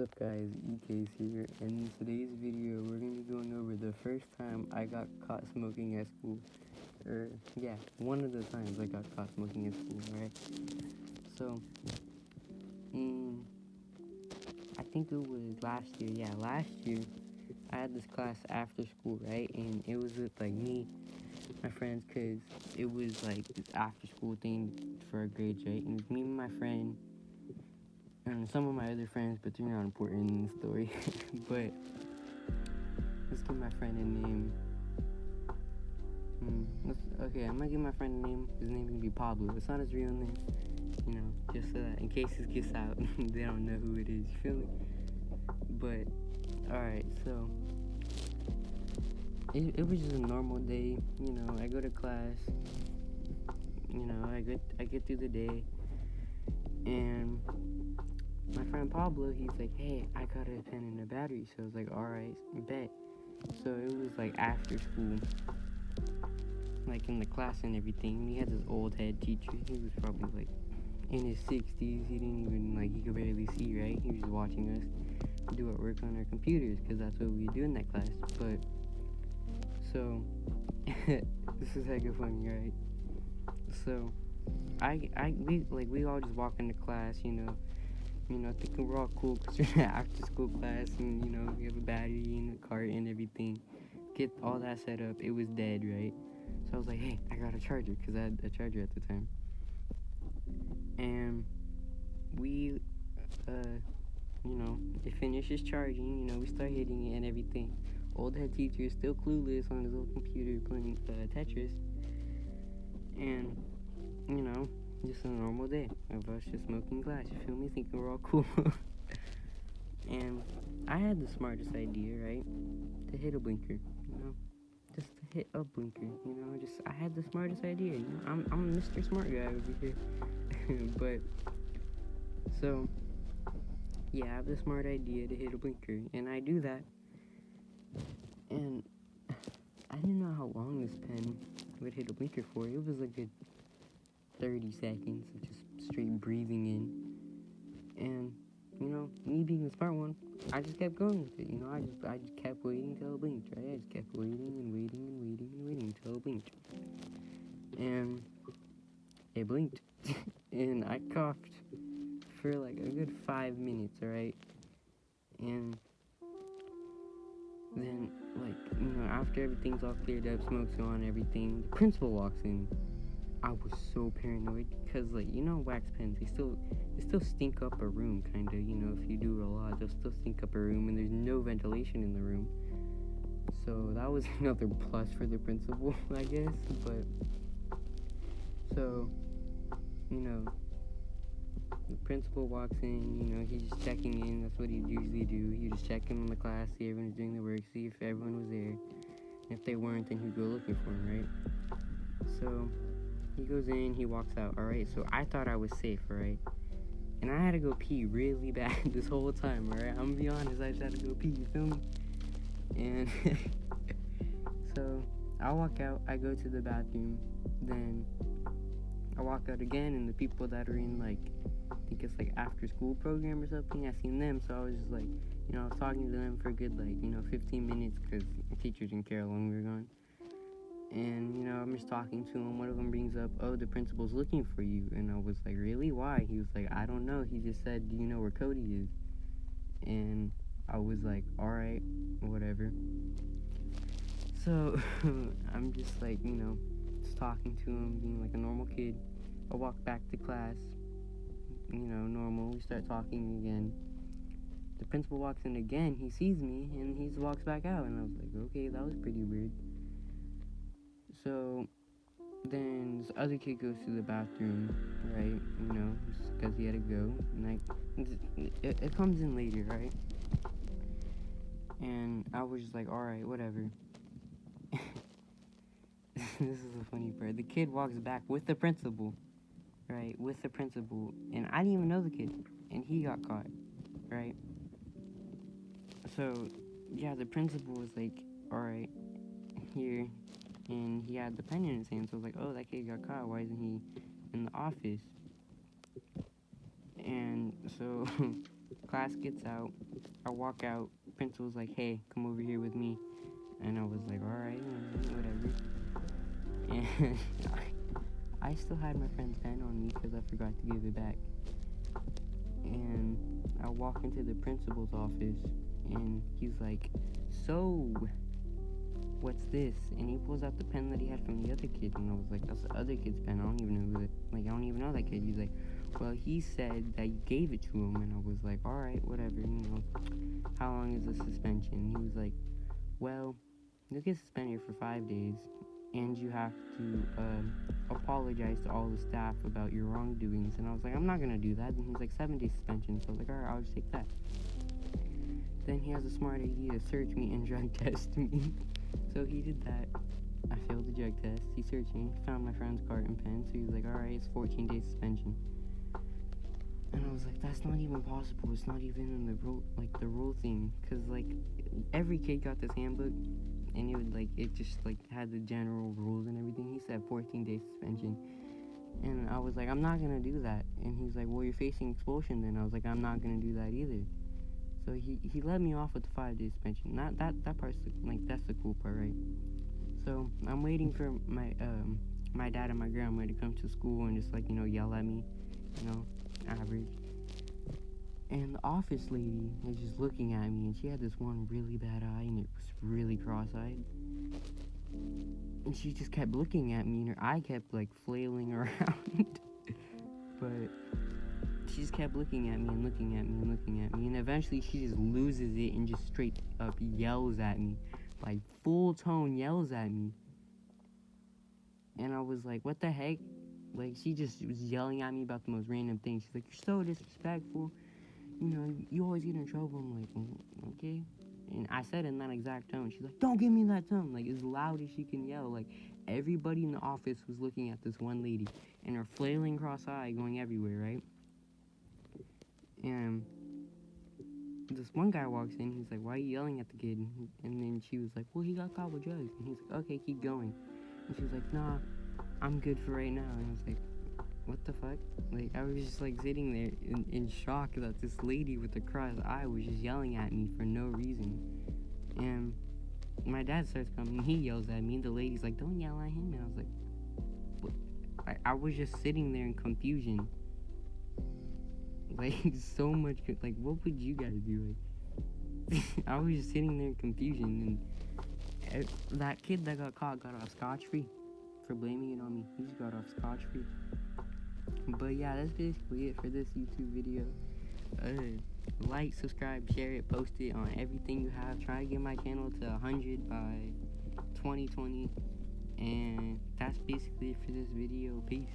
up guys, EK's here, and in today's video we're going to be going over the first time I got caught smoking at school. Yeah, one of the times I got caught smoking at school, right? So, I think it was last year, last year, I had this class after school, right? And it was with like me, my friends, cause it was like this after school thing for our grades, right? And it was me and my friend, and some of my other friends, but they're not important in the story. But let's give my friend a name. Okay, I'm gonna give my friend a name. His name's gonna be Pablo. It's not his real name, just so that in case this gets out, they don't know who it is. You feel me? But alright, so it was just a normal day. I go to class. I get through the day, and my friend Pablo, he's like, hey, I got a pen and a battery. So I was like, alright, bet. So it was like after school, like in the class and everything. He had this old head teacher. He was probably like in his 60s. He didn't even, he could barely see, right? He was just watching us do our work on our computers, because that's what we do in that class. But, so, this is hecka funny, right? So, we all just walk into class, thinking we're all cool because we're in an after school class, and, we have a battery and a cart and everything. Get all that set up. It was dead, right? So I was like, hey, I got a charger, because I had a charger at the time. And we, it finishes charging, we start hitting it and everything. Old head teacher is still clueless on his little computer playing Tetris. And, just a normal day of us just smoking glass, you feel me? Thinking we're all cool. And I had the smartest idea, right? To hit a blinker, just to hit a blinker, I had the smartest idea, I'm Mr. Smart Guy over here. But, so, yeah, I have the smart idea to hit a blinker, and I do that, and I didn't know how long this pen would hit a blinker for. It was like a 30 seconds of just straight breathing in, and, me being the smart one, I just kept going with it, I just kept waiting until it blinked, right? I just kept waiting and waiting and waiting and waiting until it blinked, and it blinked, and I coughed for like a good 5 minutes, alright? And then, after everything's all cleared up, smoke's gone, everything, the principal walks in. I was so paranoid, because, wax pens, they still stink up a room, kind of, if you do it a lot, they'll still stink up a room, and there's no ventilation in the room. So that was another plus for the principal, I guess. But, so, the principal walks in, he's just checking in. That's what he'd usually do. He'd just check in on the class, see everyone's doing the work, see if everyone was there. And if they weren't, then he'd go looking for them, right? So, he goes in, he walks out, alright? So, I thought I was safe, alright? And I had to go pee really bad this whole time, alright? I'm gonna be honest, I just had to go pee, you feel me? And, so, I walk out, I go to the bathroom, then I walk out again, and the people that are in, I think it's after school program or something, I seen them, so I was just I was talking to them for a good 15 minutes, because the teacher didn't care how long we were gone. And, I'm just talking to them. One of them brings up, oh, the principal's looking for you. And I was like, really? Why? He was like, I don't know. He just said, do you know where Cody is? And I was like, alright, whatever. So, I'm just just talking to him, being a normal kid. I walk back to class, normal. We start talking again. The principal walks in again. He sees me, and he walks back out. And I was like, okay, that was pretty weird. So, then this other kid goes to the bathroom, right, because he had to go, and it comes in later, right, and I was just like, alright, whatever. This is the funny part. The kid walks back with the principal, right, and I didn't even know the kid, and he got caught, right? So, yeah, the principal was like, alright, here, and he had the pen in his hand, so I was like, oh, that kid got caught, why isn't he in the office? And so, class gets out. I walk out. Principal's like, hey, come over here with me. And I was like, alright, whatever. And I still had my friend's pen on me because I forgot to give it back. And I walk into the principal's office, and he's like, so, what's this? And he pulls out the pen that he had from the other kid, and I was like, that's the other kid's pen. I don't even know I don't even know that kid. He's like, well, he said that you gave it to him. And I was like, alright, whatever, how long is the suspension? And he was like, well, you'll get suspended for 5 days, and you have to apologize to all the staff about your wrongdoings. And I was like, I'm not gonna do that. And he's like, 7-day suspension. So I was like, alright, I'll just take that. Then he has a smart idea to search me and drug test me. So he did that. I failed the drug test. He searched me, found my friend's card and pen. So he was like, alright, it's 14-day suspension. And I was like, that's not even possible. It's not even in the rule thing. Cause every kid got this handbook, and it just had the general rules and everything. He said 14-day suspension. And I was like, I'm not gonna do that. And he was like, well, you're facing expulsion then. I was like, I'm not gonna do that either. So he let me off with the 5-day suspension. Not that part's that's the cool part, right? So I'm waiting for my dad and my grandma to come to school and just yell at me, average. And the office lady was just looking at me, and she had this one really bad eye, and it was really cross-eyed. And she just kept looking at me, and her eye kept flailing around. But she just kept looking at me and looking at me and looking at me, and eventually she just loses it and just straight up yells at me, full tone yells at me. And I was like, what the heck? She just was yelling at me about the most random things. She's like, you're so disrespectful. You always get in trouble. I'm like, okay. And I said in that exact tone. She's like, don't give me that tone. As loud as she can yell. Everybody in the office was looking at this one lady, and her flailing cross-eye going everywhere, right? And this one guy walks in. He's like, why are you yelling at the kid? And then she was like, well, he got caught with drugs. And he's like, okay, keep going. And she was like, nah, I'm good for right now. And I was like, what the fuck? I was just sitting there in shock that this lady with the crossed eye was just yelling at me for no reason. And my dad starts coming, he yells at me, and the lady's like, don't yell at him. And I was like, what? I was just sitting there in confusion. So much, what would you guys do? I was just sitting there in confusion, and that kid that got caught got off scotch-free for blaming it on me. He just got off scotch-free. But yeah, that's basically it for this YouTube video. Like, subscribe, share it, post it on everything you have. Try to get my channel to 100 by 2020. And that's basically it for this video. Peace.